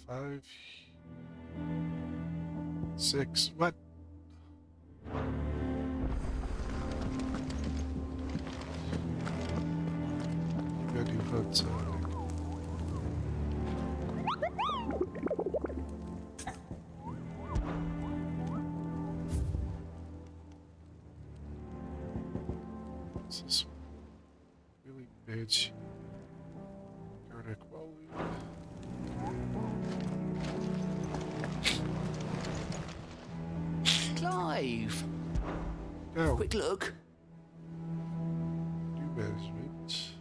5, 6. What? Gotta do outside. What's this one? Really bitch. Garlic well. Clive! Go. Quick look. New management.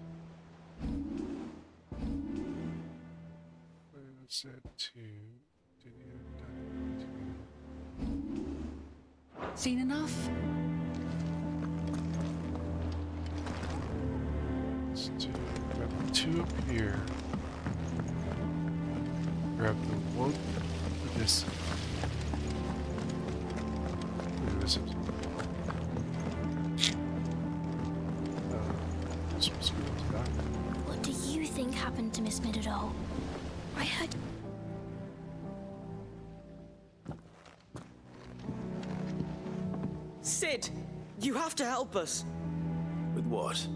What's that to? Seen enough? Let's do grab the 2 up here. Grab the 1 for this. This was good to that. What do you think happened to Miss Middledore? I heard... Sid, you have to help us. With what?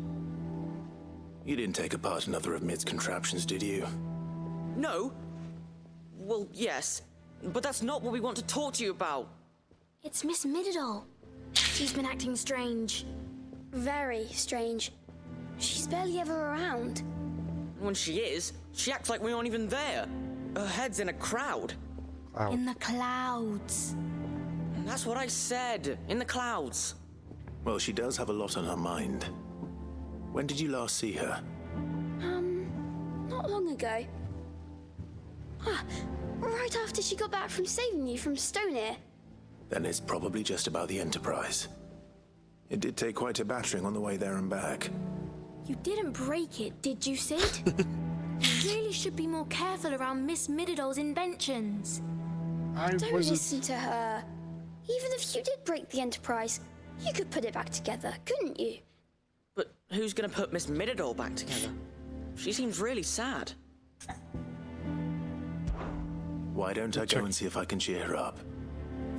You didn't take apart another of Mid's contraptions, did you? No? Well, yes. But that's not what we want to talk to you about. It's Miss Middledore. She's been acting strange. Very strange. She's barely ever around. When she is, she acts like we aren't even there. Her head's in a crowd. Wow. In the clouds. And that's what I said. In the clouds. Well, she does have a lot on her mind. When did you last see her? Not long ago. Ah, right after she got back from saving you from Stonear. Then it's probably just about the Enterprise. It did take quite a battering on the way there and back. You didn't break it, did you, Sid? You really should be more careful around Miss Middledore's inventions. Don't listen to her. Even if you did break the Enterprise, you could put it back together, couldn't you? But who's gonna put Miss Middledore back together? She seems really sad. Why don't I go and see if I can cheer her up?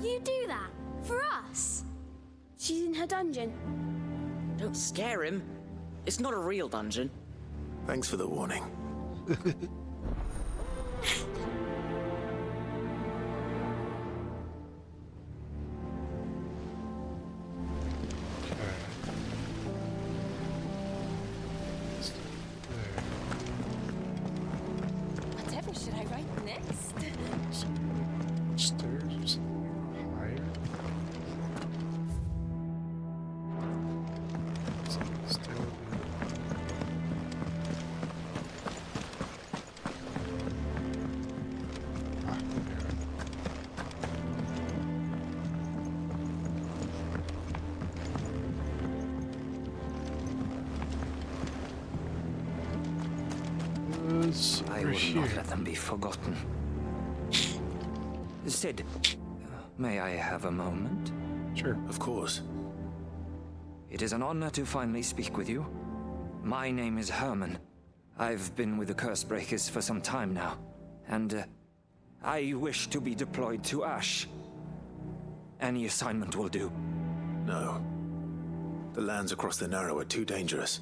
You do that? For us? She's in her dungeon. Don't scare him. It's not a real dungeon. Thanks for the warning. Whatever should I write next? Stairs or something higher? I will not let them be forgotten. Sid, may I have a moment? Sure. Of course. It is an honor to finally speak with you. My name is Herman. I've been with the Cursebreakers for some time now, and I wish to be deployed to Ash. Any assignment will do. No. The lands across the Narrow are too dangerous.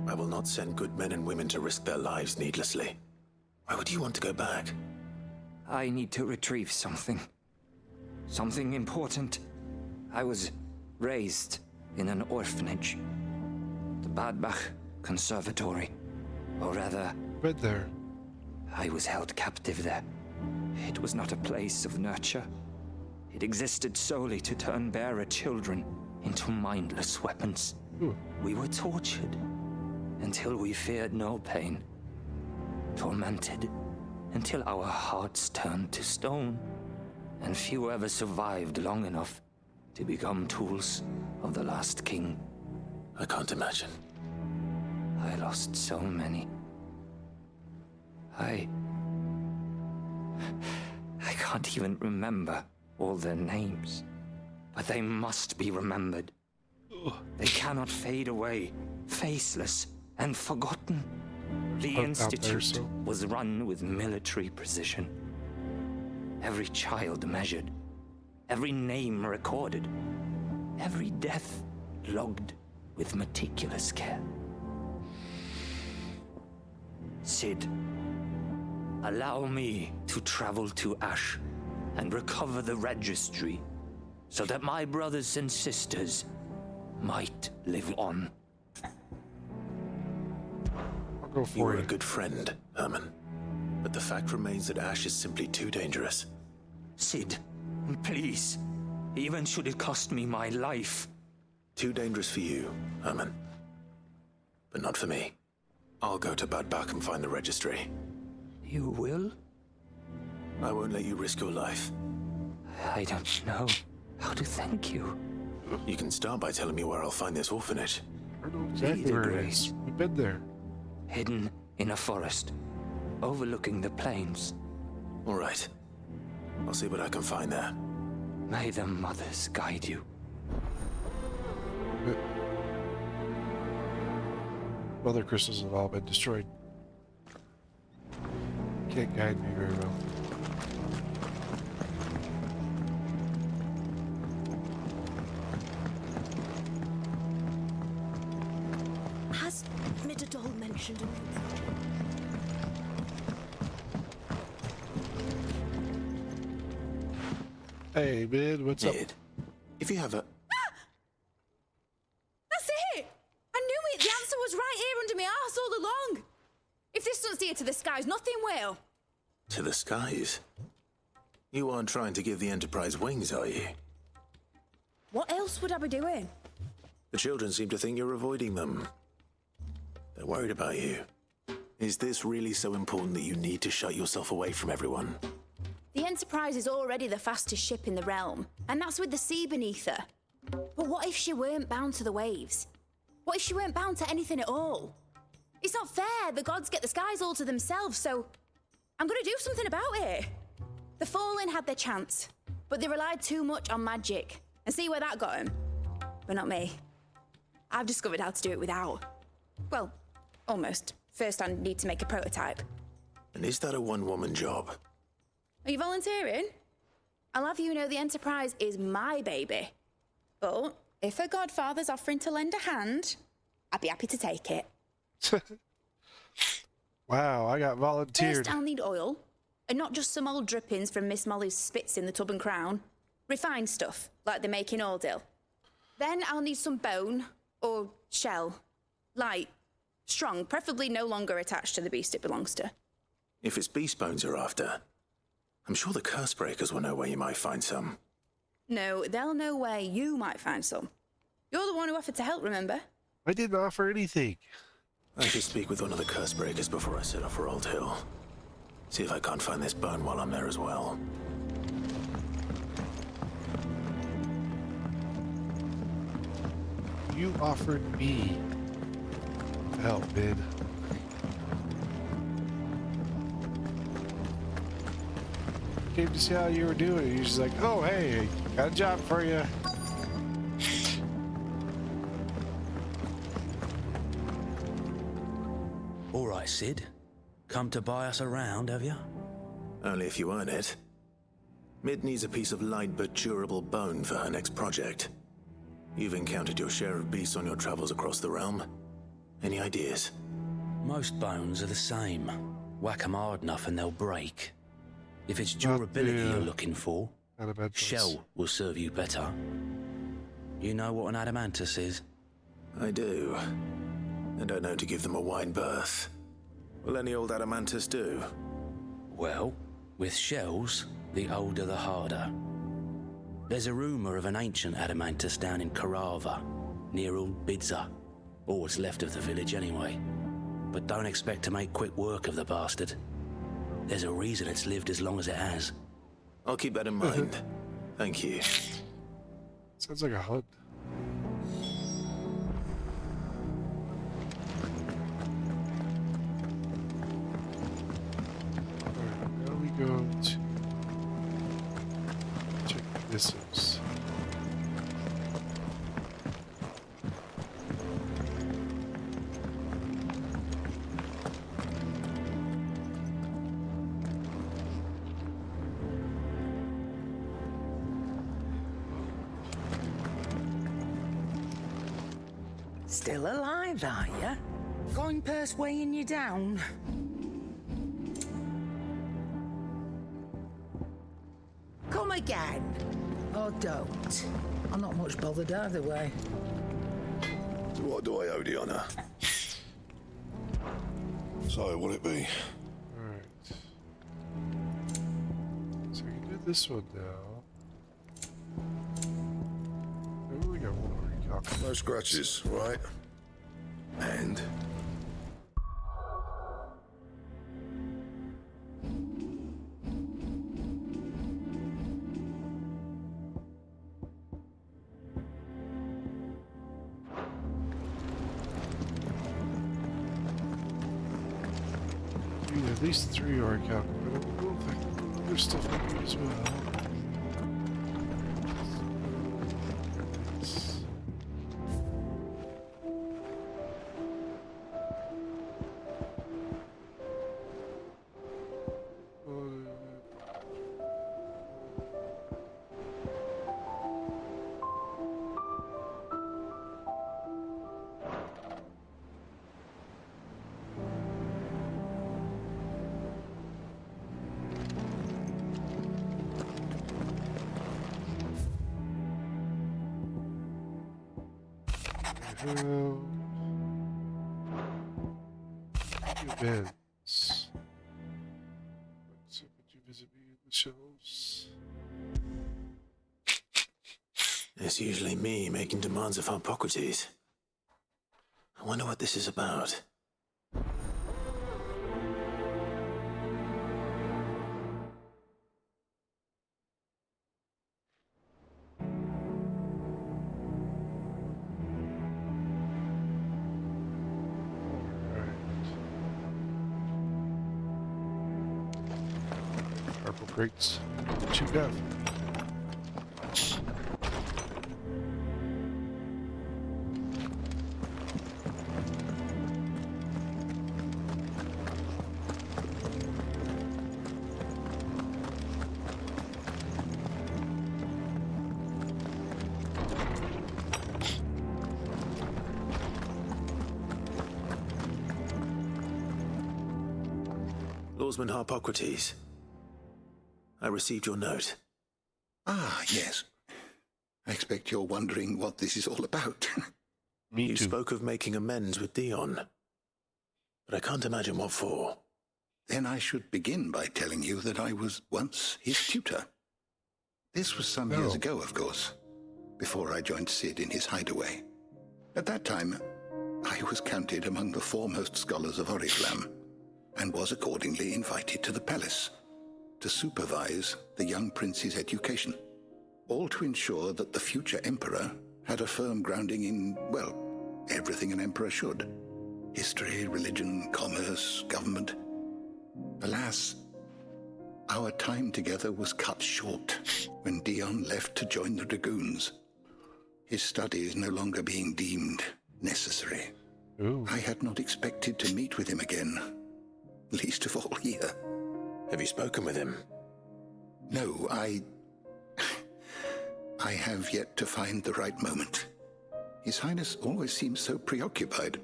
I will not send good men and women to risk their lives needlessly. Why would you want to go back? I need to retrieve something. Something important. I was raised in an orphanage. The Badbach Conservatory. Or rather... Right there. I was held captive there. It was not a place of nurture. It existed solely to turn bearer children into mindless weapons. Ooh. We were tortured until we feared no pain. Tormented until our hearts turned to stone. And few ever survived long enough to become tools of the last king. I can't imagine. I lost so many. I can't even remember all their names. But they must be remembered. They cannot fade away, faceless and forgotten. The institute was run with military precision. every child measured, every name recorded, every death logged with meticulous care. Cid, allow me to travel to Ash and recover the registry so that my brothers and sisters might live on. I'll go You for were you. a good friend, Herman. But the fact remains that Ash is simply too dangerous. Cid, please, even should it cost me my life. Too dangerous for you, Herman. But not for me. I'll go to Bad Bach and find the registry. You will? I won't let you risk your life. I don't know how to thank you. You can start by telling me where I'll find this orphanage. I know exactly where it is. We've been there. Hidden in a forest, overlooking the plains. All right. I'll see what I can find there. May the mothers guide you. Mother crystals have all been destroyed. Can't guide me very well. Has Midadol mentioned anything? Hey, man, what's up? Ned, if you have a... That's it! I knew it! The answer was right here under my arse all along! If this doesn't steer to the skies, nothing will! To the skies? You aren't trying to give the Enterprise wings, are you? What else would I be doing? The children seem to think you're avoiding them. They're worried about you. Is this really so important that you need to shut yourself away from everyone? The Enterprise is already the fastest ship in the realm, and that's with the sea beneath her. But what if she weren't bound to the waves? What if she weren't bound to anything at all? It's not fair. The gods get the skies all to themselves, so I'm gonna do something about it. The Fallen had their chance, but they relied too much on magic. And see where that got them? But not me. I've discovered how to do it without. Well, almost. First, I need to make a prototype. And is that a one-woman job? Are you volunteering? I'll have you know the Enterprise is my baby. But if a godfather's offering to lend a hand, I'd be happy to take it. Wow, I got volunteered. First, I'll need oil, and not just some old drippings from Miss Molly's spits in the Tub and Crown. Refined stuff, like they make in Ordil. Then I'll need some bone, or shell. Light, strong, preferably no longer attached to the beast it belongs to. If it's beast bones you're after, I'm sure the curse breakers will know where you might find some. No, they'll know where you might find some. You're the one who offered to help, remember? I didn't offer anything. I should speak with one of the curse breakers before I set off for Old Hill. See if I can't find this bone while I'm there as well. You offered me help, man. Came to see how you were doing. You're just like, oh, hey, got a job for you. All right, Cid. Come to buy us around, have you? Only if you earn it. Mid needs a piece of light but durable bone for her next project. You've encountered your share of beasts on your travels across the realm. Any ideas? Most bones are the same. Whack 'em hard enough and they'll break. If it's durability you're looking for, Adamantus. shell will serve you better. You know what an adamantus is? I do. I don't know to give them a wide berth. Will any old adamantus do? Well, with shells, the older the harder. There's a rumour of an ancient adamantus down in Karava, near Old Bidza, or what's left of the village anyway. But don't expect to make quick work of the bastard. There's a reason it's lived as long as it has. I'll keep that in mind. Thank you. Sounds like a hunt. Alright, now we go to check the missiles. Still alive, are you? Going purse weighing you down? Come again. Or don't. I'm not much bothered either way. So what do I owe the honour? So, what'll it be? Alright. So we can do this one now. Oh, we got one already cocked. No scratches, right? And? At least 3 are calculated, but I don't think there's stuff in here as well. Events. So could you visit me in the shelves? It's usually me making demands of Hippocrates. I wonder what this is about. Purple crates. What you got? Lawsman Hippocrates. I received your note. Ah, yes. I expect you're wondering what this is all about. Me You too. spoke of making amends with Dion, but I can't imagine what for. Then I should begin by telling you that I was once his tutor. This was some years ago, of course, before I joined Sid in his hideaway. At that time, I was counted among the foremost scholars of Oriflamme, and was accordingly invited to the palace to supervise the young prince's education, all to ensure that the future emperor had a firm grounding in, well, everything an emperor should. History, religion, commerce, government. Alas, our time together was cut short when Dion left to join the Dragoons, his studies no longer being deemed necessary. Ooh. I had not expected to meet with him again, least of all here. Have you spoken with him? No, I have yet to find the right moment. His Highness always seems so preoccupied,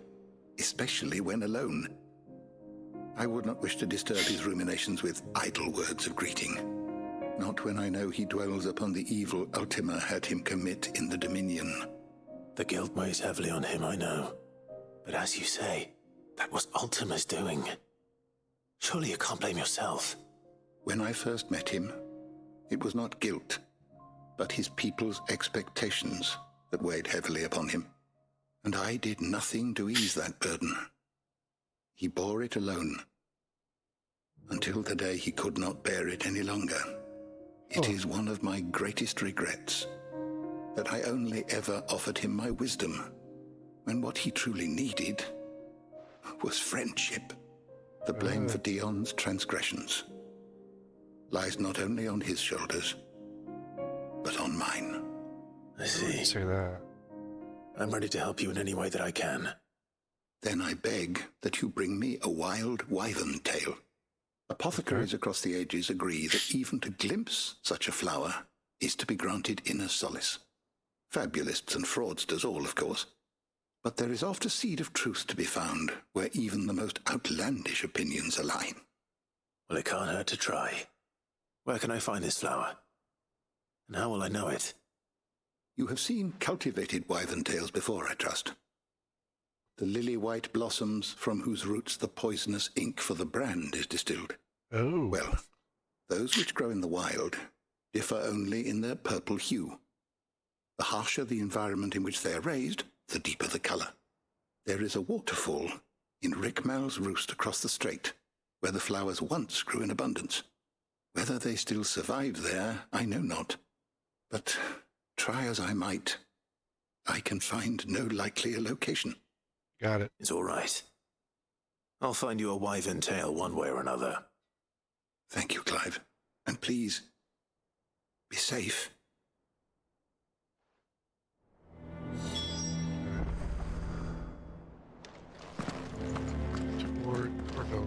especially when alone. I would not wish to disturb his ruminations with idle words of greeting. Not when I know he dwells upon the evil Ultima had him commit in the Dominion. The guilt weighs heavily on him, I know. But as you say, that was Ultima's doing. Surely you can't blame yourself. When I first met him, it was not guilt, but his people's expectations that weighed heavily upon him. And I did nothing to ease that burden. He bore it alone, until the day he could not bear it any longer. It is one of my greatest regrets that I only ever offered him my wisdom, when what he truly needed was friendship. The blame for Dion's transgressions lies not only on his shoulders, but on mine. I see. Say that. I'm ready to help you in any way that I can. Then I beg that you bring me a wild wyvern tail. Apothecaries across the ages agree that even to glimpse such a flower is to be granted inner solace. Fabulists and fraudsters all, of course. But there is oft a seed of truth to be found where even the most outlandish opinions align. Well, it can't hurt to try. Where can I find this flower? And how will I know it? You have seen cultivated wyvern tails before, I trust. The lily-white blossoms from whose roots the poisonous ink for the brand is distilled. Oh. Well, those which grow in the wild differ only in their purple hue. The harsher the environment in which they are raised, the deeper the colour. There is a waterfall in Rickmal's roost across the strait, where the flowers once grew in abundance. Whether they still survive there, I know not. But try as I might, I can find no likelier location. Got it. It's all right. I'll find you a wyvern tail one way or another. Thank you, Clive. And please, be safe. Toward Corva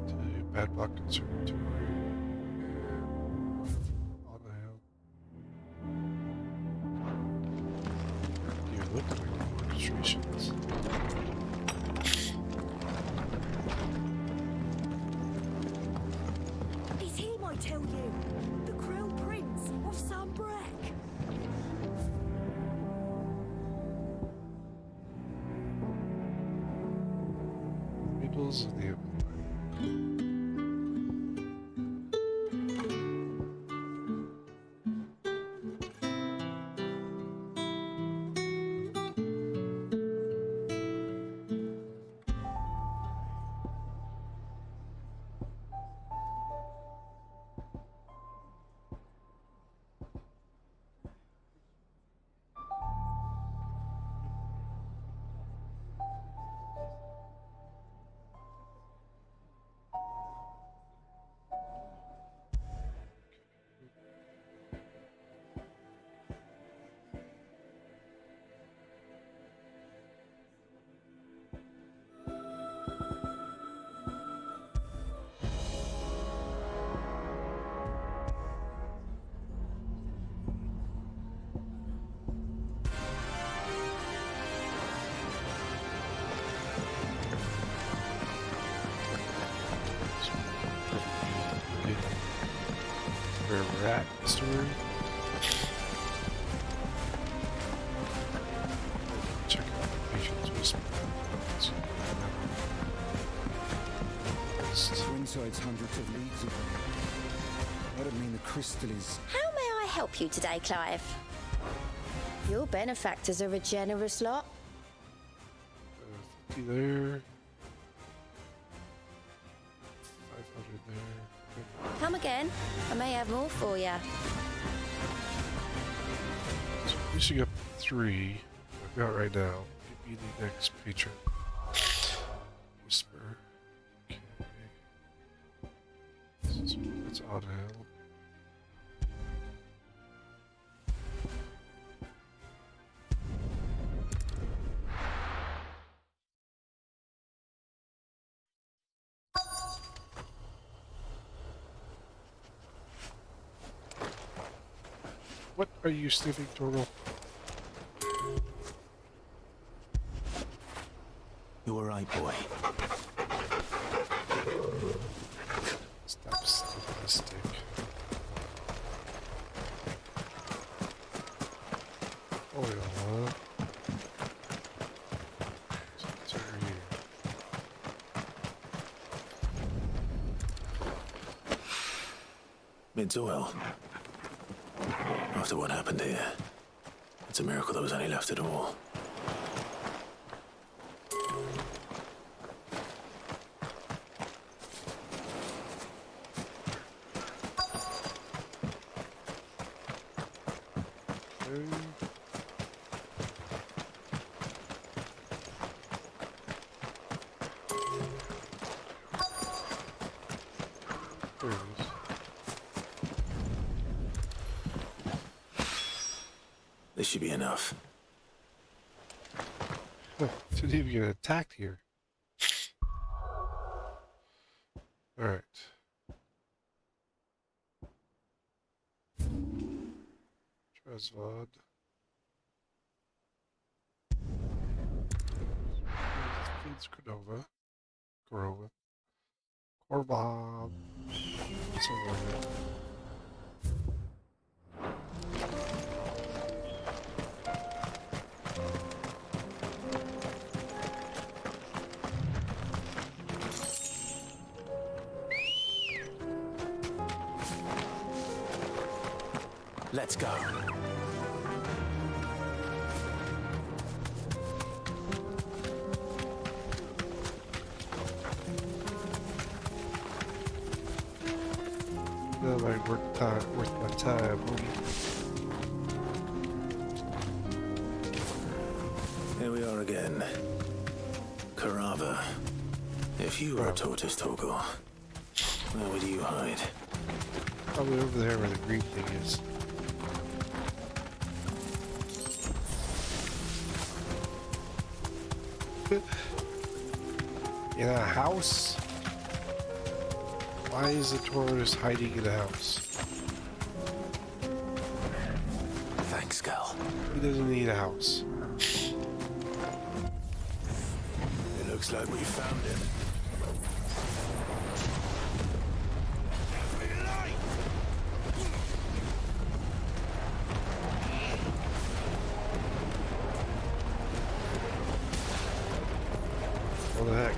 to Badblock Conservatory. On the hill. You look like orchestrations. It's him, I tell you. The Crown Prince of Sunbreck. Middles of the Empire. Where we're at in the story. Check out the patient's whisper. Twinside's hundreds of leagues away. I don't mean the crystal is... How may I help you today, Clive? Your benefactors are a generous lot. 50 there. 500 there. Come again. I may have more for you. So finishing up 3 I've got right now. Maybe the next patron. Whisper. Okay. That's on hill. What are you sniffing, Turtle? You alright, boy? Stop sniffing the stick. Oil, huh? What's over here? Mid's oil. After what happened here, it's a miracle there was any left at all. There it is. This should be enough. Didn't even get attacked here. Alright. Try FFXVI. Feeds Cordova. Corbob. Something like that. Let's go. Feel like worth my time. Here we are again. Carava. If you were a tortoise, Torgor, where would you hide? Probably over there where the green thing is. In a house? Why is the tortoise hiding in a house? Thanks, girl. He doesn't need a house. It looks like we found him. What the heck?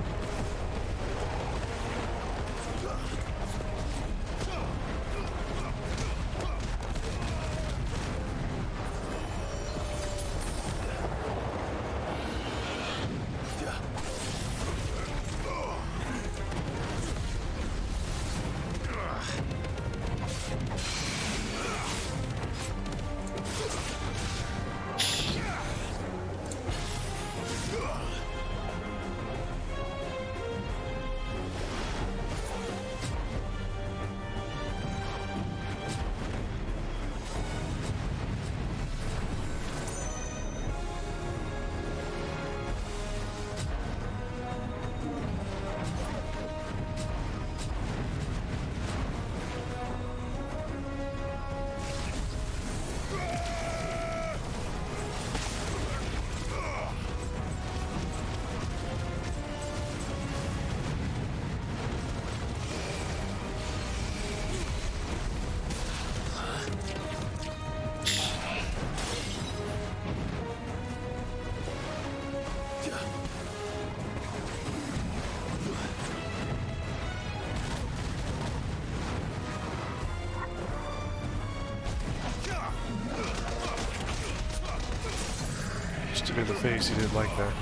Just in the face, he didn't like that.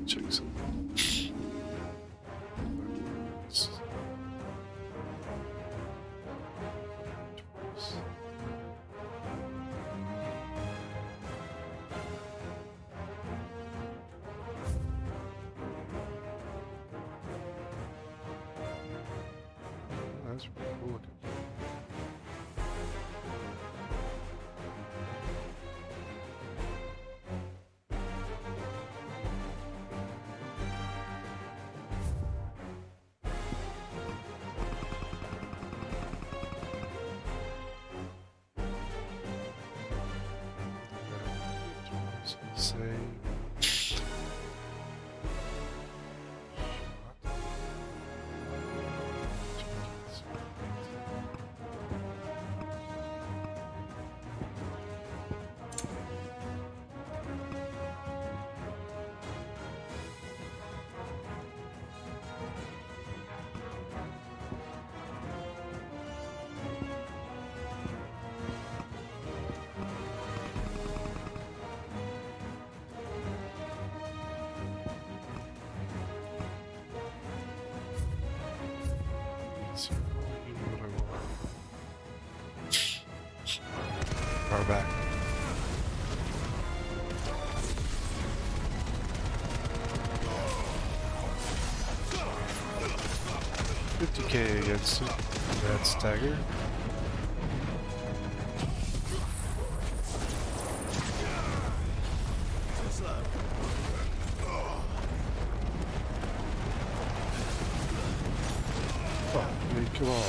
Check something. That's pretty cool looking. Save. Far back. 50k against it. That stagger. Oh, man, come on.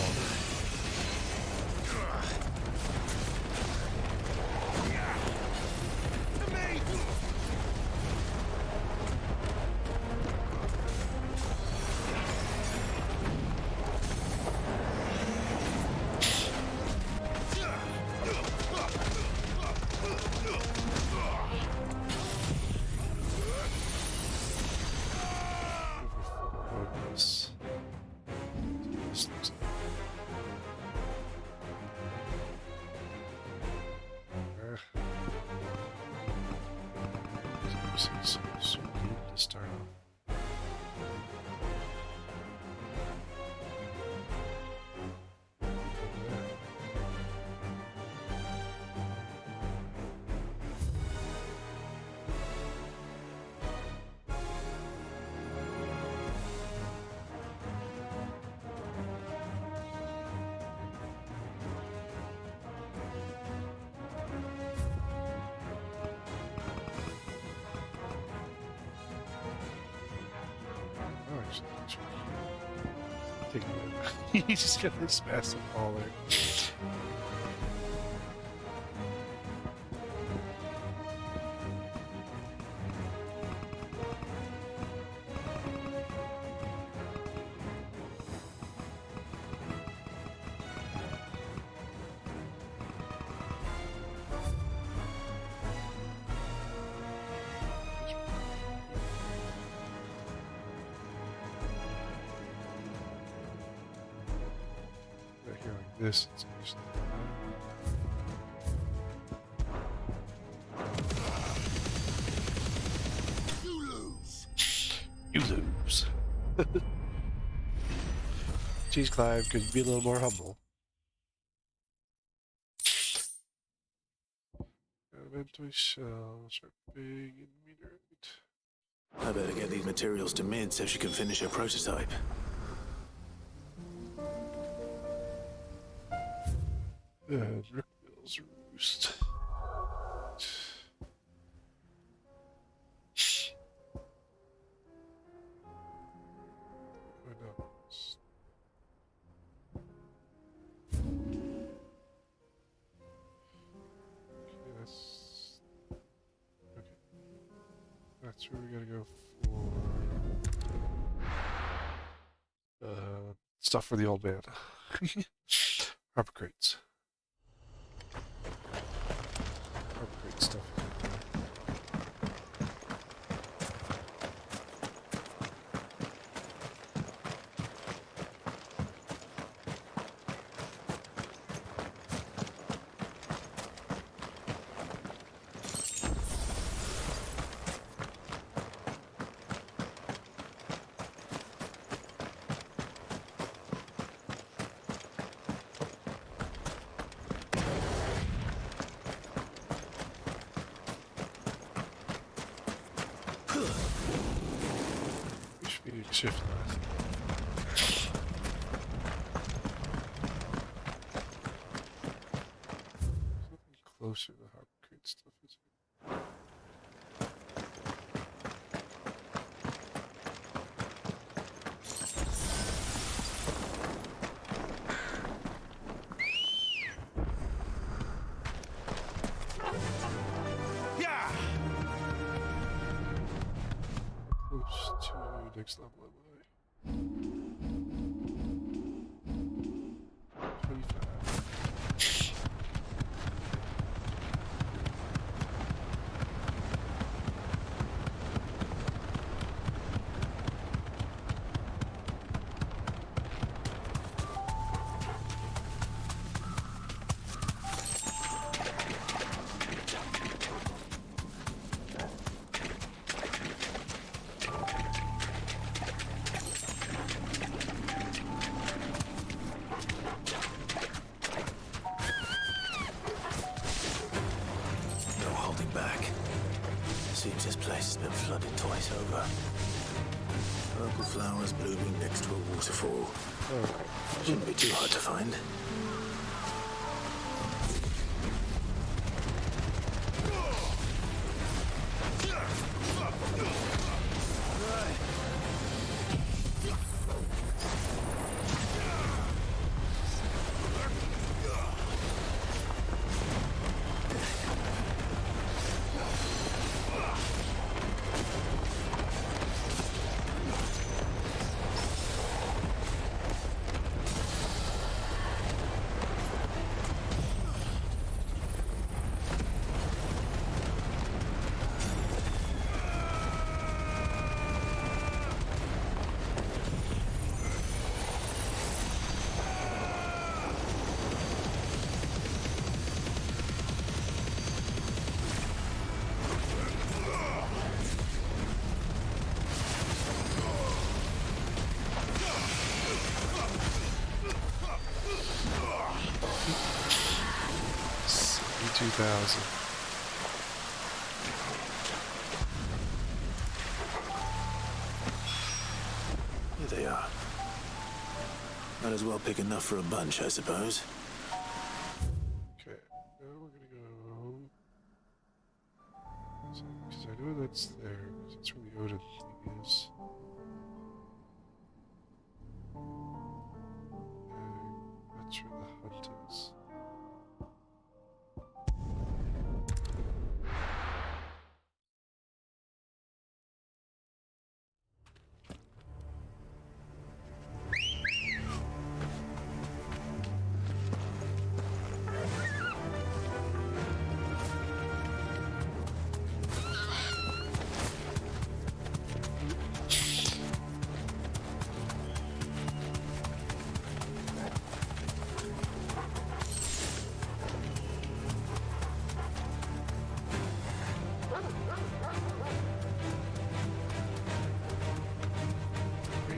So good to start off. He just got this massive ball there. This is actually you lose. You lose. Jeez, Clive, could you be a little more humble? Elementary shells are big and meteorite. I better get these materials to Mid so she can finish her prototype. Rickville's Roost. That's where we gotta go for stuff for the old man. Rubber crates. Great stuff. Shift left. Something closer to the hard crate stuff is it? Yeah. Close to next level. 25. Seems this place has been flooded twice over. Purple flowers blooming next to a waterfall. Oh. Shouldn't be too hard to find. Here they are. Might as well pick enough for a bunch, I suppose. Okay, now we're gonna go. Because I know that's there. That's where the Odin thing is. That's where the hunt is.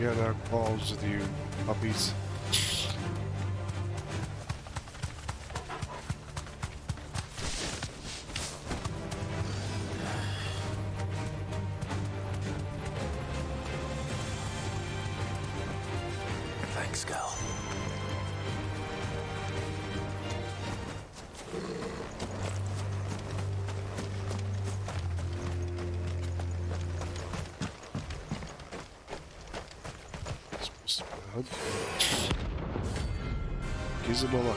Yeah, that balls with you puppies. Thanks, Gal. Gives him a look.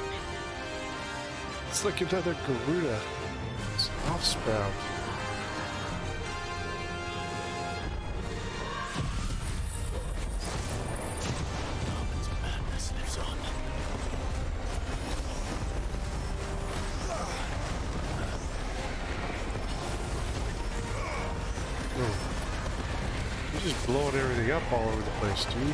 It's like another Garuda. It's an off-sprout. Madness lives on. You're just blowing everything up all over the place, dude.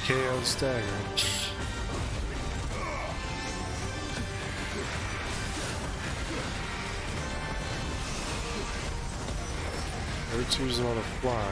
KO stagger. R2's on a fly.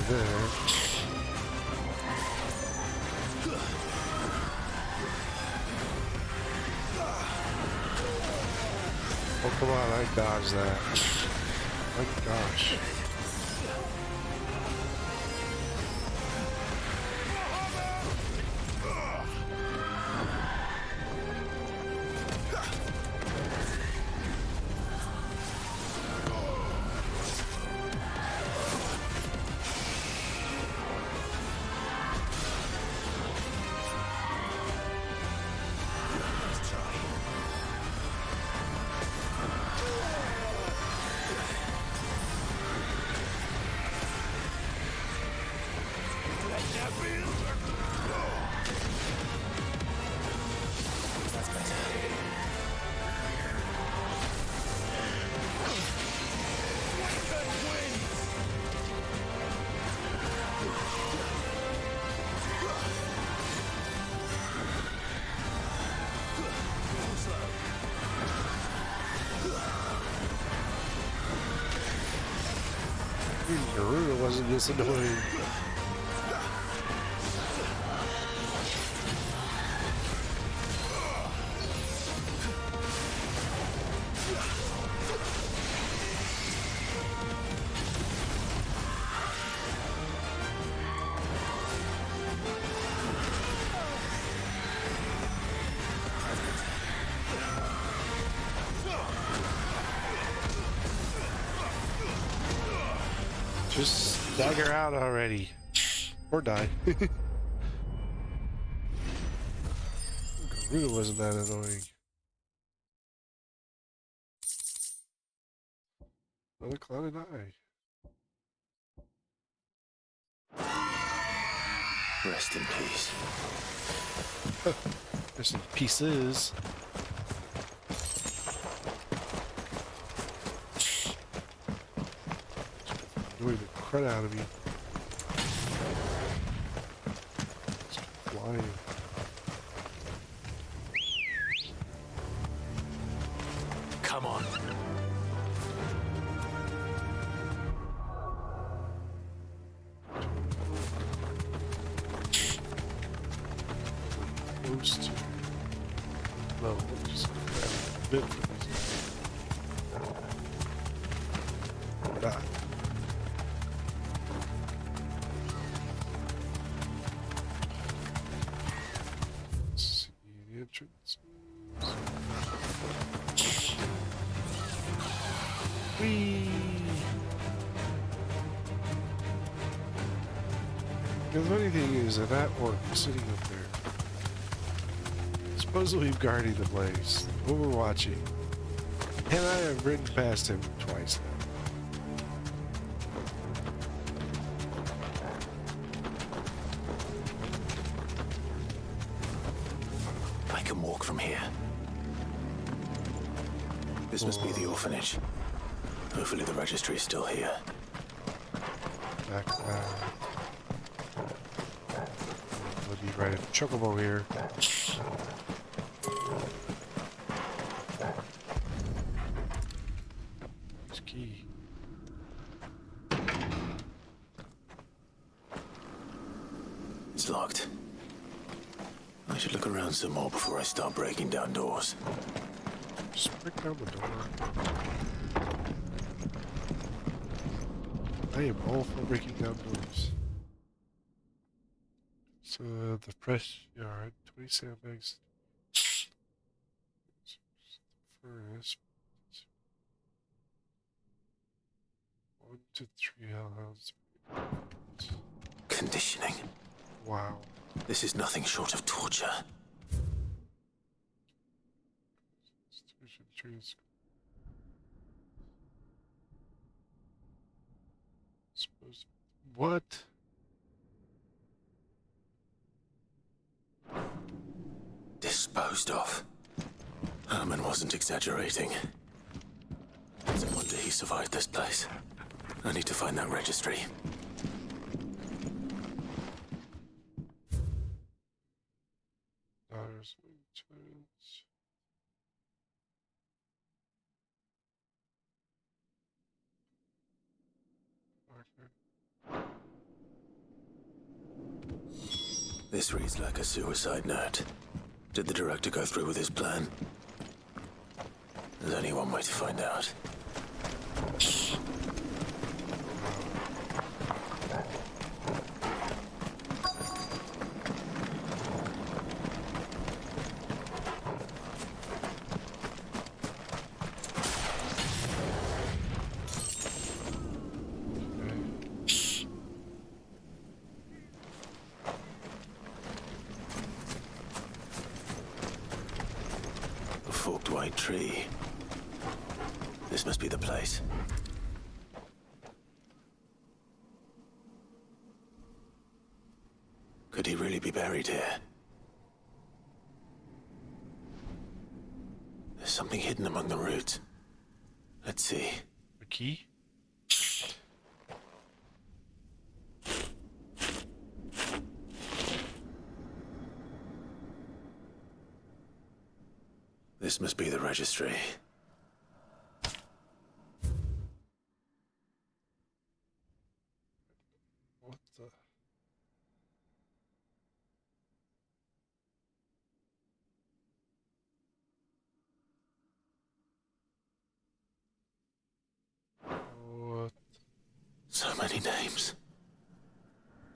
of there. Oh, come on, I dodged that. My gosh. Garuda wasn't this annoying. Just stagger out already. Or die. Garuda wasn't that annoying. Another clouded eye. Rest in peace. Rest in pieces. Annoying the crud out of me. It's flying. Come on. Close to. No, just grab a bit from these guys. Die. Entrance. Whee! The funny thing is that orc is sitting up there, supposedly guarding the place, overwatching, and I have ridden past him twice now. I can walk from here. This must be the orphanage. Hopefully the registry is still here. Back we'll be right at the chocobo here. It's key. It's locked. I should look around some more before I start breaking down doors. Just break down the door. I am all for breaking down doors. So the press yard, 20 sandbags. Furnace. 1 to 3 hellhounds. Conditioning. Wow. This is nothing short of torture. What? Disposed of. Herman wasn't exaggerating. It's a wonder he survived this place. I need to find that registry. Daughters, returns. Marker. This reads like a suicide note. Did the director go through with his plan? There's only one way to find out. A forked white tree. This must be the place. Could he really be buried here? There's something hidden among the roots. Let's see. A key? This must be the registry. What the? What? So many names.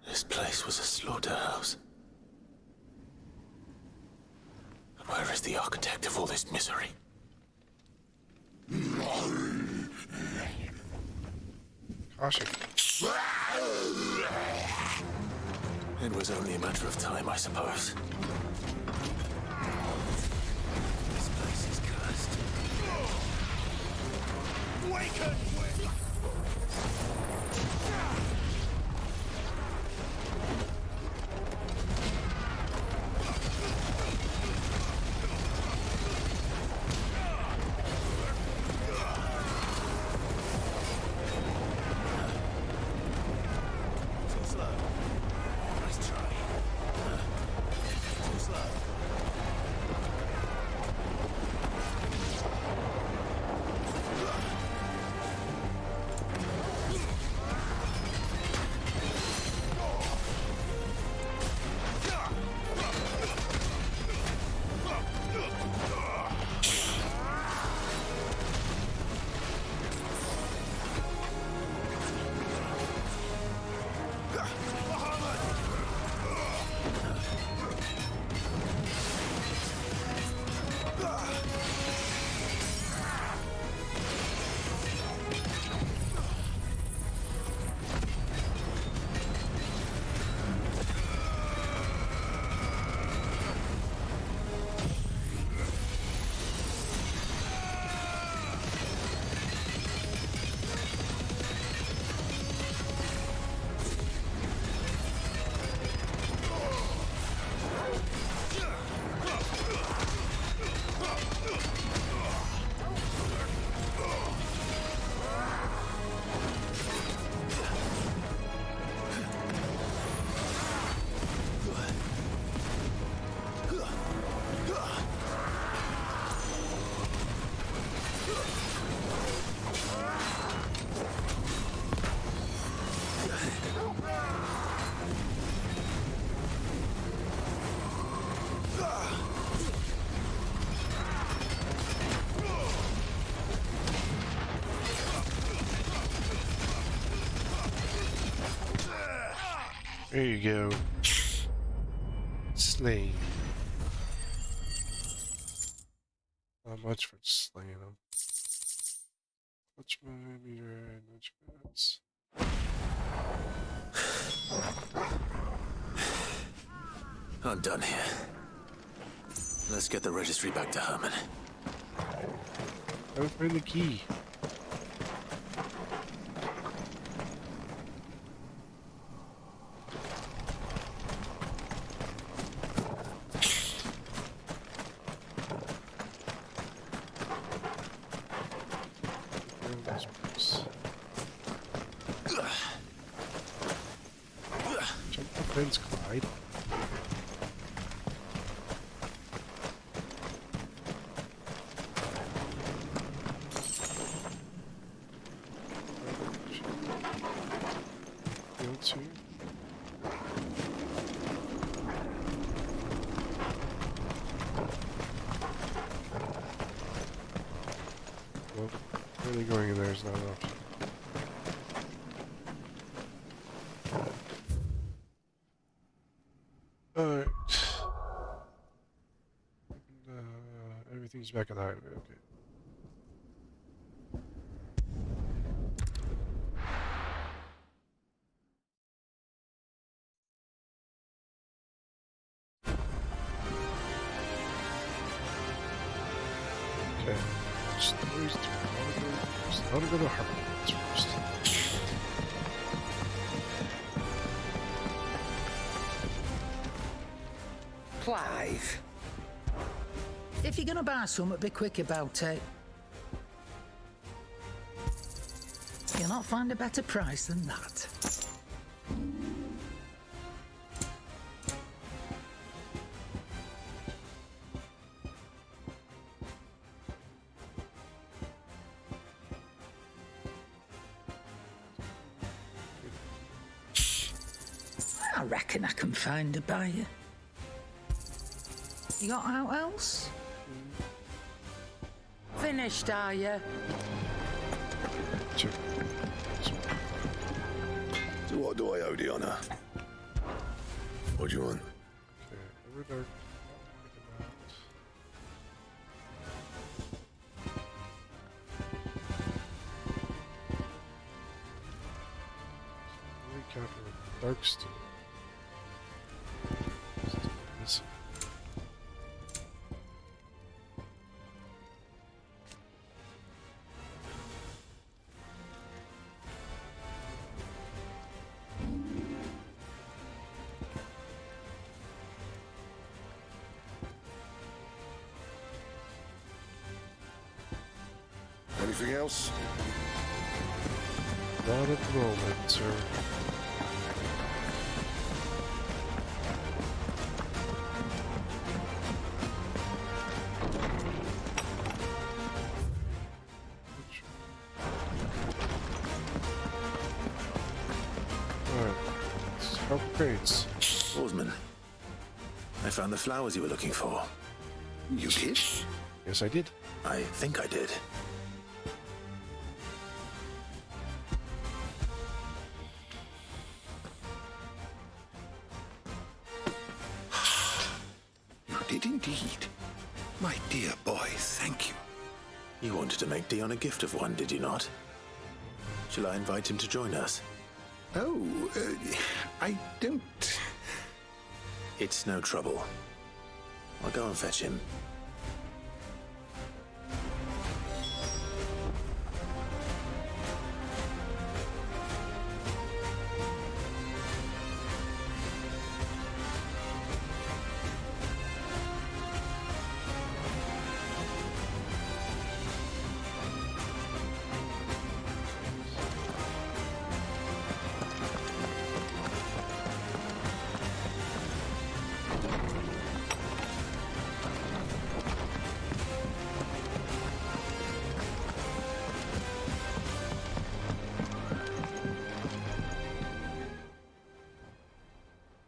This place was a slaughterhouse. And where is the architect of all this misery? Caution. It was only a matter of time, I suppose. This place is cursed. Waken! Too slow. Nice try. Too slow. There you go. Slain. Not much for slaying him. Touch meter, nudge pads. I'm done here. Let's get the registry back to Herman. Don't find the key. Jump the fence, Clyde. Well, really going in there is not an option. Alright. Everything's back on the highway, okay. Okay. Stories to how to go to Harmony first. Clive. If you're gonna buy something, be quick about it. You'll not find a better price than that. I reckon I can find a buyer. You got out else? Finished, are you? Sure. So what do I owe the honor? What do you want? Okay, Everdark. Recap of Darkstone. Anything else? Not at the moment, sir. Alright. Help crates. Oarsman, I found the flowers you were looking for. You did? Yes, I did. I think I did. You did indeed. My dear boy, thank you. You wanted to make Dion a gift of one, did you not? Shall I invite him to join us? Oh, I don't... It's no trouble. I'll go and fetch him.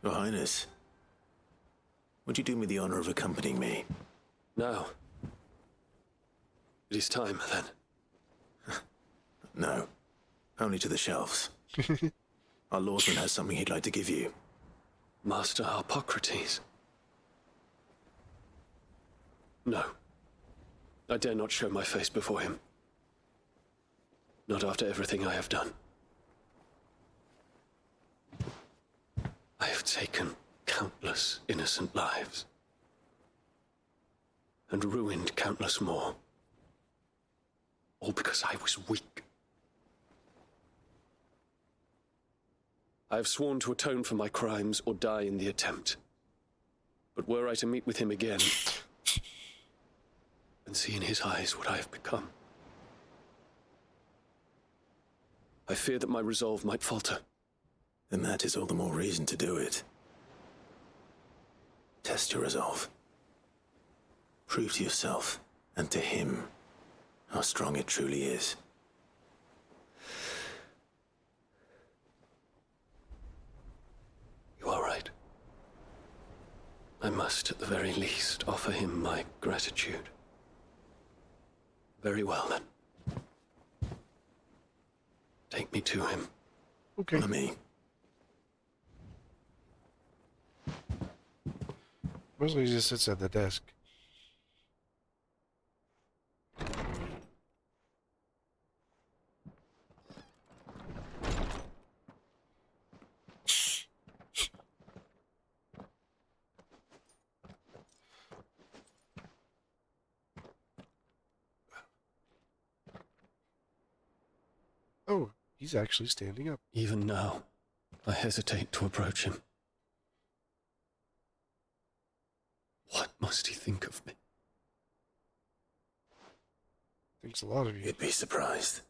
Your Highness, would you do me the honor of accompanying me? No. It is time, then. No, only to the shelves. Our lordsman has something he'd like to give you. Master Harpocrates. No. I dare not show my face before him. Not after everything I have done. I have taken countless innocent lives. And ruined countless more. All because I was weak. I have sworn to atone for my crimes or die in the attempt. But were I to meet with him again, and see in his eyes what I have become, I fear that my resolve might falter. Then that is all the more reason to do it. Test your resolve. Prove to yourself, and to him, how strong it truly is. You are right. I must, at the very least, offer him my gratitude. Very well, then. Take me to him. Okay. Follow me. Mostly he just sits at the desk. Oh, he's actually standing up. Even now, I hesitate to approach him. What must he think of me? Thinks a lot of you. You'd be surprised.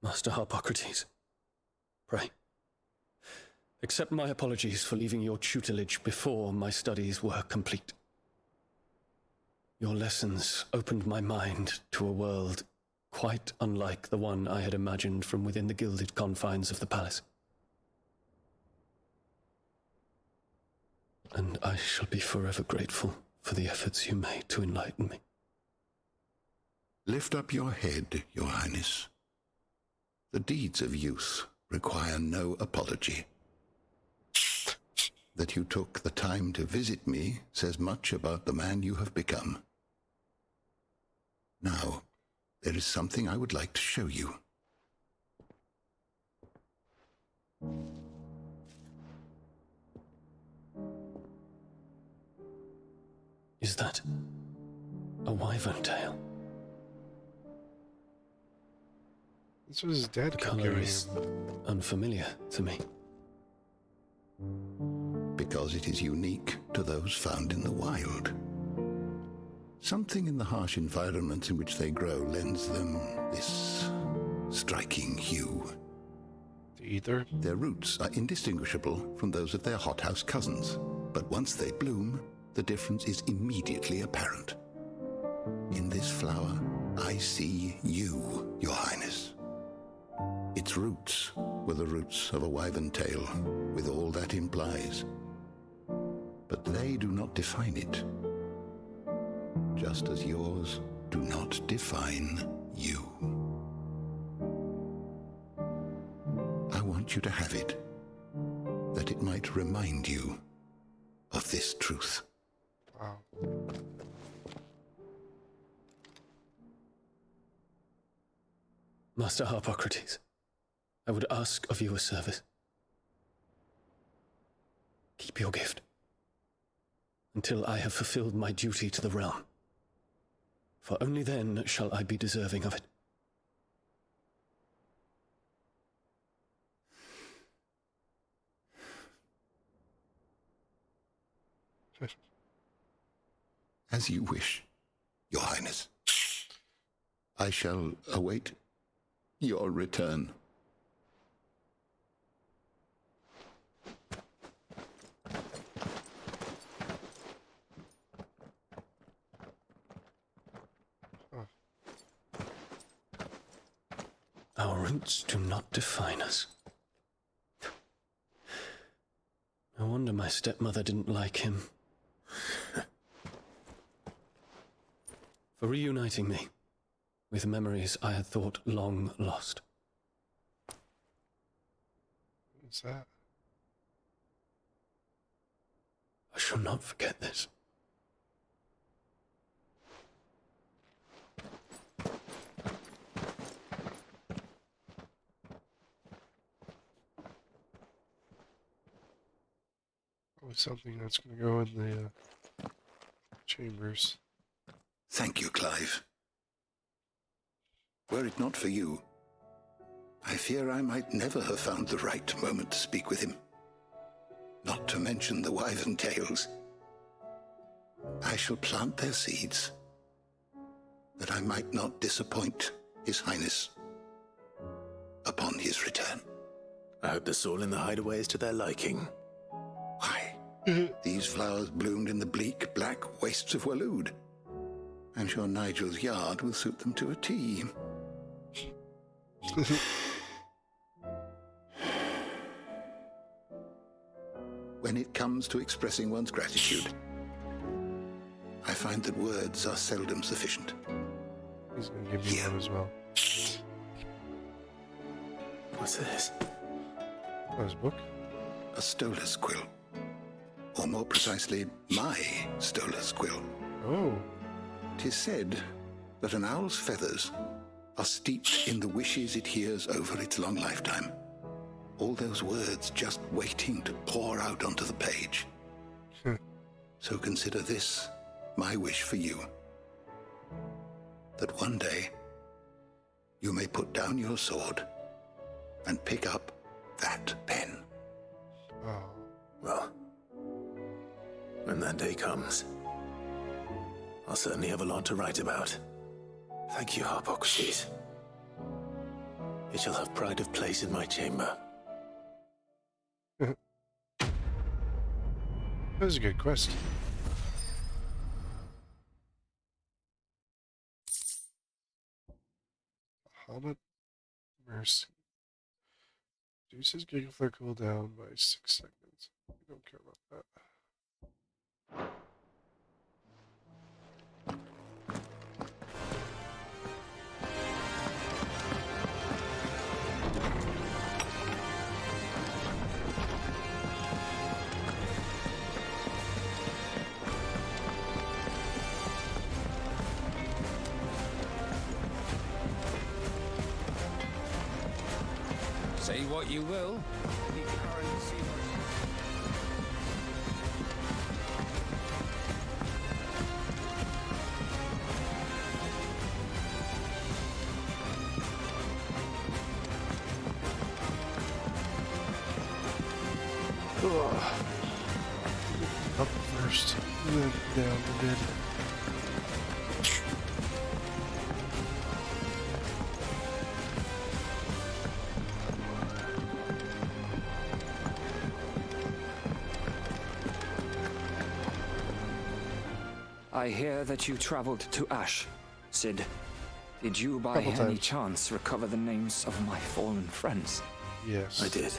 Master Harpocrates, pray, accept my apologies for leaving your tutelage before my studies were complete. Your lessons opened my mind to a world quite unlike the one I had imagined from within the gilded confines of the palace. And I shall be forever grateful for the efforts you made to enlighten me. Lift up your head, Your Highness. The deeds of youth require no apology. That you took the time to visit me says much about the man you have become. Now, there is something I would like to show you. Is that a wyvern tail? This was his dad. The color is unfamiliar to me. Because it is unique to those found in the wild. Something in the harsh environments in which they grow lends them this striking hue. The ether? Their roots are indistinguishable from those of their hothouse cousins, but once they bloom, the difference is immediately apparent. In this flower, I see you, Your Highness. Its roots were the roots of a wyvern tail, with all that implies. But they do not define it, just as yours do not define you. I want you to have it, that it might remind you of this truth. Wow. Master Harpocrates, I would ask of you a service. Keep your gift until I have fulfilled my duty to the realm, for only then shall I be deserving of it. As you wish, Your Highness. I shall await your return. Our roots do not define us. No wonder my stepmother didn't like him. For reuniting me with memories I had thought long lost. What's that? I shall not forget this. Probably something that's going to go in the chambers. Thank you, Clive. Were it not for you, I fear I might never have found the right moment to speak with him. Not to mention the wyvern tales. I shall plant their seeds, that I might not disappoint His Highness upon his return. I hope the soul in the hideaway is to their liking. Why, These flowers bloomed in the bleak, black wastes of Waloed. I'm sure Nigel's yard will suit them to a T. When it comes to expressing one's gratitude, I find that words are seldom sufficient. He's gonna give me one as well. What's this? Oh, his book? A Stolas quill. Or more precisely, my Stolas quill. Oh. 'Tis said that an owl's feathers are steeped in the wishes it hears over its long lifetime. All those words just waiting to pour out onto the page. So consider this my wish for you. That one day you may put down your sword and pick up that pen. Oh. Well, when that day comes, I'll certainly have a lot to write about. Thank you, Harpocrates. It shall have pride of place in my chamber. That was a good quest. Bahamut Mercy. Reduces giggle flare cooldown by 6 seconds. We don't care about that. Say what you will. Up first, then down the mid. I hear that you traveled to Ash, Sid. Did you by Couple any times. chance recover the names of my fallen friends? Yes. I did.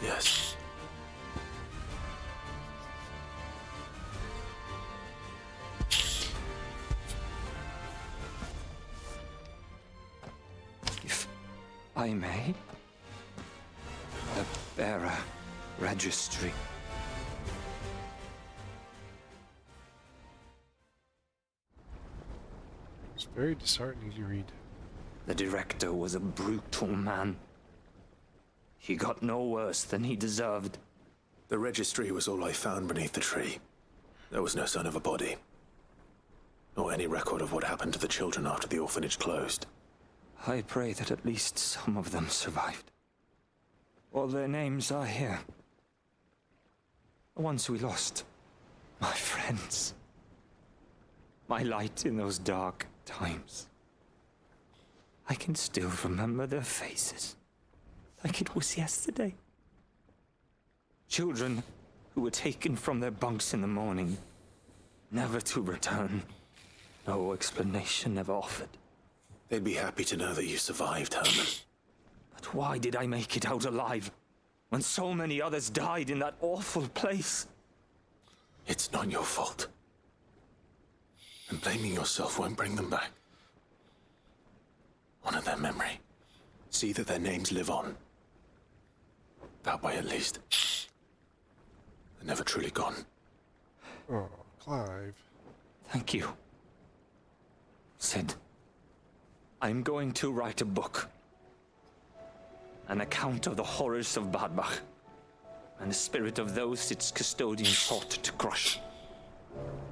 Yes. If I may? The bearer registry. It's very disheartening to read. The director was a brutal man. He got no worse than he deserved. The registry was all I found beneath the tree. There was no sign of a body. Nor any record of what happened to the children after the orphanage closed. I pray that at least some of them survived. All their names are here. The ones we lost. My friends. My light in those dark times. I can still remember their faces. Like it was yesterday. Children who were taken from their bunks in the morning, never to return. No explanation ever offered. They'd be happy to know that you survived, Herman. But why did I make it out alive, when so many others died in that awful place? It's not your fault. And blaming yourself won't bring them back. Honor their memory. See that their names live on. That way, at least. They're never truly gone. Oh, Clive. Thank you. Sid, I'm going to write a book. An account of the horrors of Badbach, and the spirit of those its custodian sought to crush.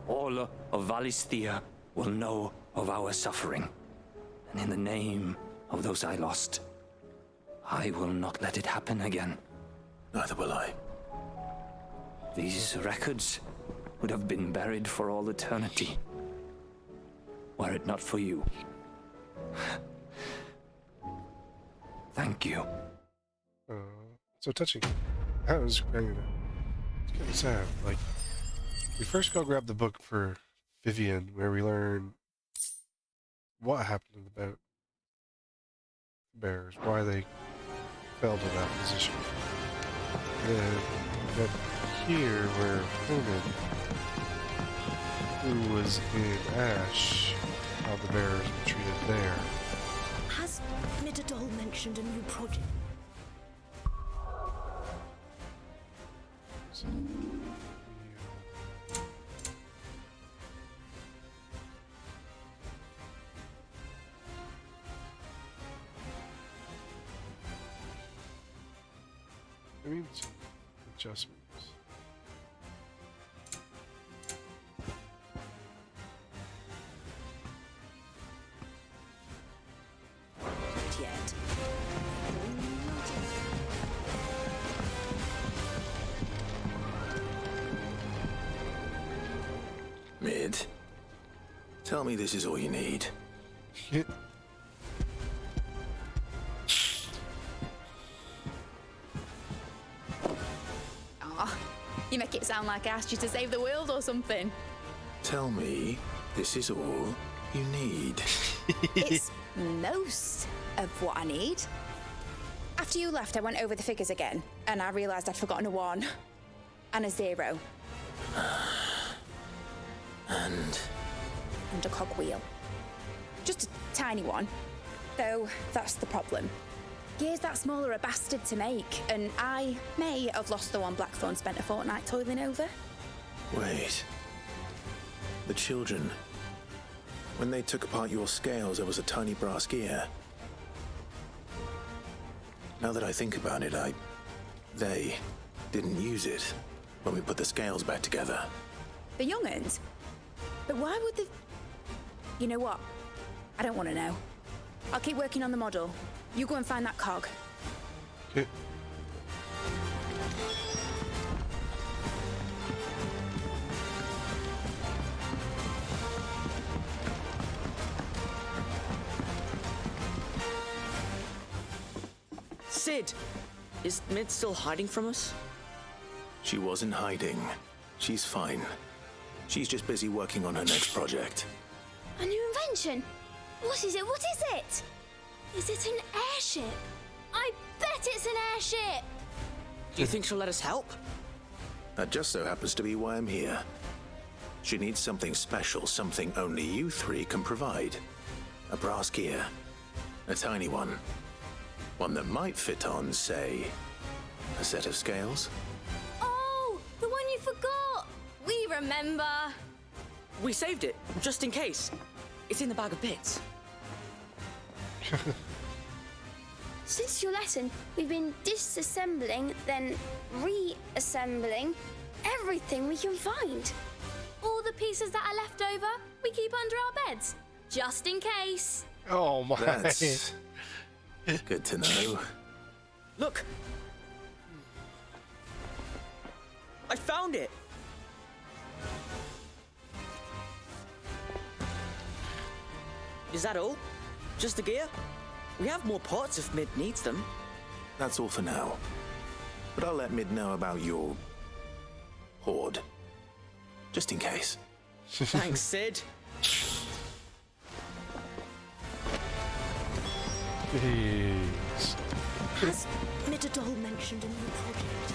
All of Valisthea will know of our suffering, and in the name of those I lost, I will not let it happen again. Neither will I. These records would have been buried for all eternity, were it not for you. Thank you. So touching. That was kind of It's kind of sad. Like, we first go grab the book for Vivian, where we learn what happened to the bears, why they fell to that position. Then we got here where Herman, who was in Ash, how the bears were treated there. Has Midadol mentioned a new project? So, I mean, some adjustments. Not yet. Mid, tell me this is all you need. Aw, you make it sound like I asked you to save the world or something. Tell me this is all you need. It's most of what I need. After you left, I went over the figures again, and I realised I'd forgotten a 1 and a 0. And a cogwheel. Just a tiny one. Though that's the problem. Gears that small are a bastard to make, and I may have lost the one Blackthorn spent a fortnight toiling over. wait. The children. When they took apart your scales, there was a tiny brass gear. Now that I think about it, they didn't use it when we put the scales back together. The young'uns? But why would they... You know what? I don't want to know. I'll keep working on the model. You go and find that cog. Okay. Sid! Is Mid still hiding from us? She wasn't hiding. She's fine. She's just busy working on her next project. A new invention? What is it? What is it? Is it an airship? I bet it's an airship! Do you think she'll let us help? That just so happens to be why I'm here. She needs something special, something only you three can provide. A brass gear. A tiny one. One that might fit on, say, a set of scales. Oh, the one you forgot! We remember! We saved it, just in case. It's in the bag of bits. Since your lesson, we've been disassembling, then reassembling everything we can find. All the pieces that are left over, we keep under our beds, just in case. Oh my. That's good to know. Look! I found it! Is that all? Just the gear? We have more parts if Mid needs them. That's all for now. But I'll let Mid know about your hoard. Just in case. Thanks, Sid. Jeez. Has Midadol mentioned a new project?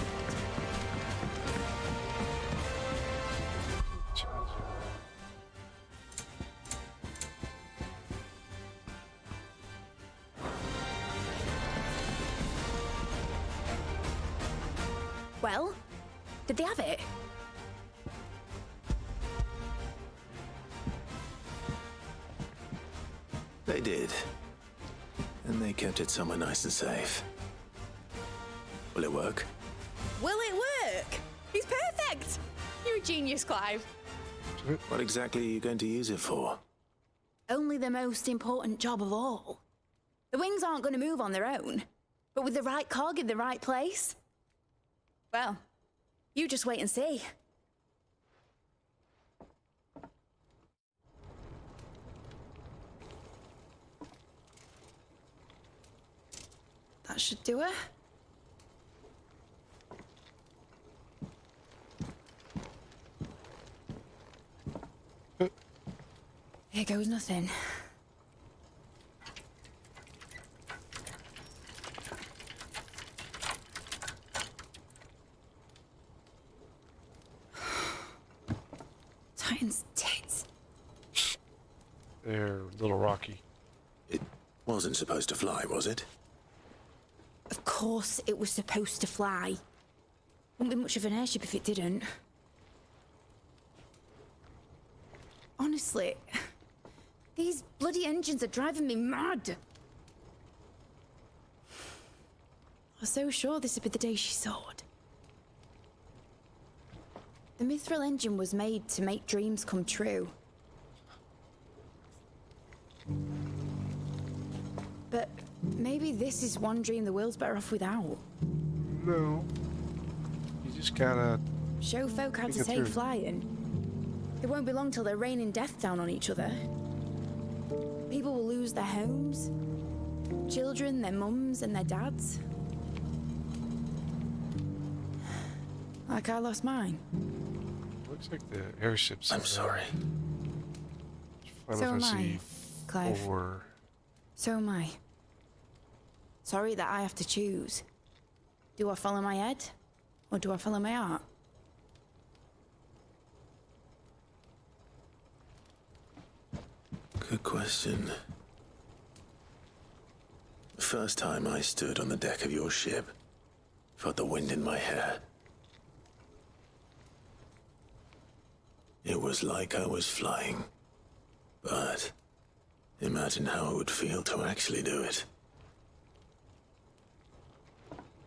Well, did they have it? They did. And they kept it somewhere nice and safe. Will it work? Will it work? He's perfect! You're a genius, Clive. What exactly are you going to use it for? Only the most important job of all. The wings aren't going to move on their own, but with the right cog in the right place. Well, you just wait and see. That should do it. Here goes nothing. Titan's tits. They're a little rocky. It wasn't supposed to fly, was it? Of course it was supposed to fly. Wouldn't be much of an airship if it didn't. Honestly, these bloody engines are driving me mad. I was so sure this would be the day she soared. The Mithril engine was made to make dreams come true. But maybe this is one dream the world's better off without. No. You just gotta... Show folk how to take flying. It won't be long till they're raining death down on each other. People will lose their homes. Children, their mums and their dads. Like I lost mine. Looks like the airships. I'm sorry. Final So am Fantasy I, Clive. 4. So am I. Sorry that I have to choose. Do I follow my head? Or do I follow my heart? Good question. The first time I stood on the deck of your ship, felt the wind in my hair. It was like I was flying. But imagine how it would feel to actually do it.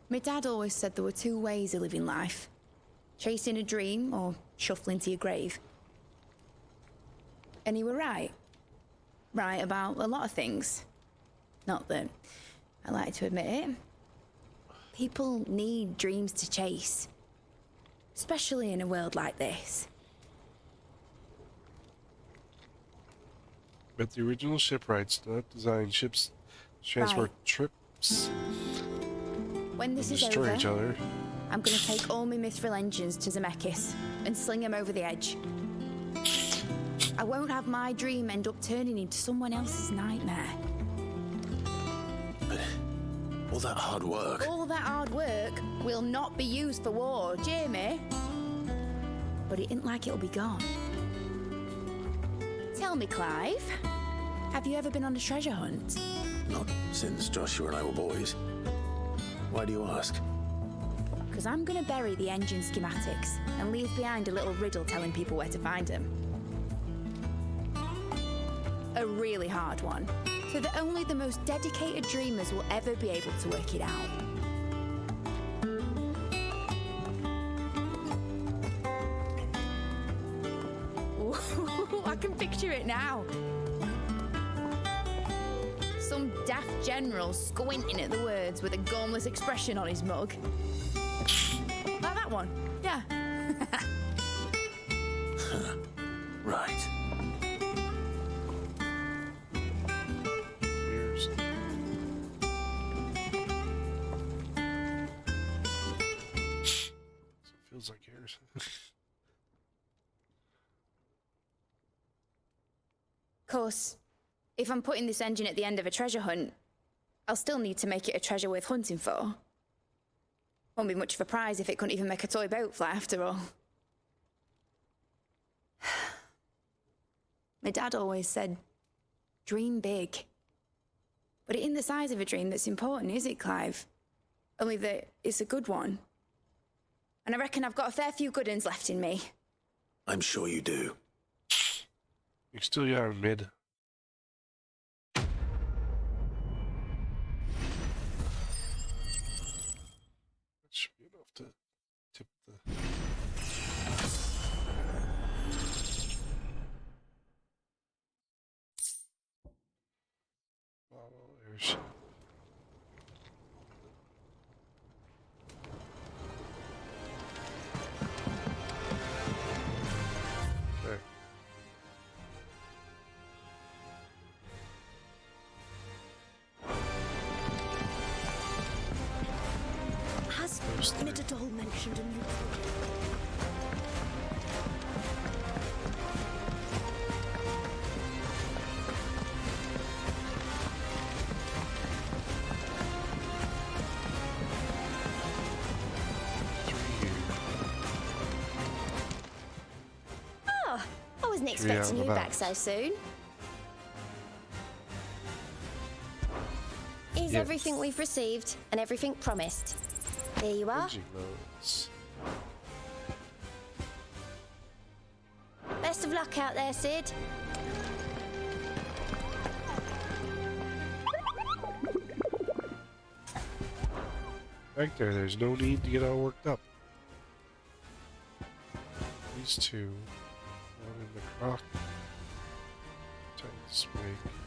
My dad always said there were two ways of living life. Chasing a dream or shuffling to your grave. And he were right. Right about a lot of things. Not that I like to admit it. People need dreams to chase. Especially in a world like this. But the original shipwrights did not design ships to transport trips. When this is destroy over, each other. I'm gonna take all my Mithril engines to Zemeckis and sling them over the edge. I won't have my dream end up turning into someone else's nightmare. But all that hard work... All that hard work will not be used for war, Jamie. But it ain't like it'll be gone. Tell me, Clive, have you ever been on a treasure hunt? Not since Joshua and I were boys. Why do you ask? Because I'm gonna bury the engine schematics and leave behind a little riddle telling people where to find them. A really hard one, so that only the most dedicated dreamers will ever be able to work it out. Ooh, I can picture it now. Some daft general squinting at the words with a gormless expression on his mug. Like that one, yeah. Right. Years. So it feels like years. Of course, if I'm putting this engine at the end of a treasure hunt, I'll still need to make it a treasure worth hunting for. Won't be much of a prize if it couldn't even make a toy boat fly after all. My dad always said, dream big. But it ain't the size of a dream that's important, is it, Clive? Only that it's a good one. And I reckon I've got a fair few good uns left in me. I'm sure you do. You still got mid. That should be enough to tip the... Model airship. Okay. Has Midadol mentioned a new expecting you back so soon. Is everything we've received and everything promised? Here you are. Best of luck out there, Sid. Back there's no need to get all worked up. These two, one in the crock, tight spike.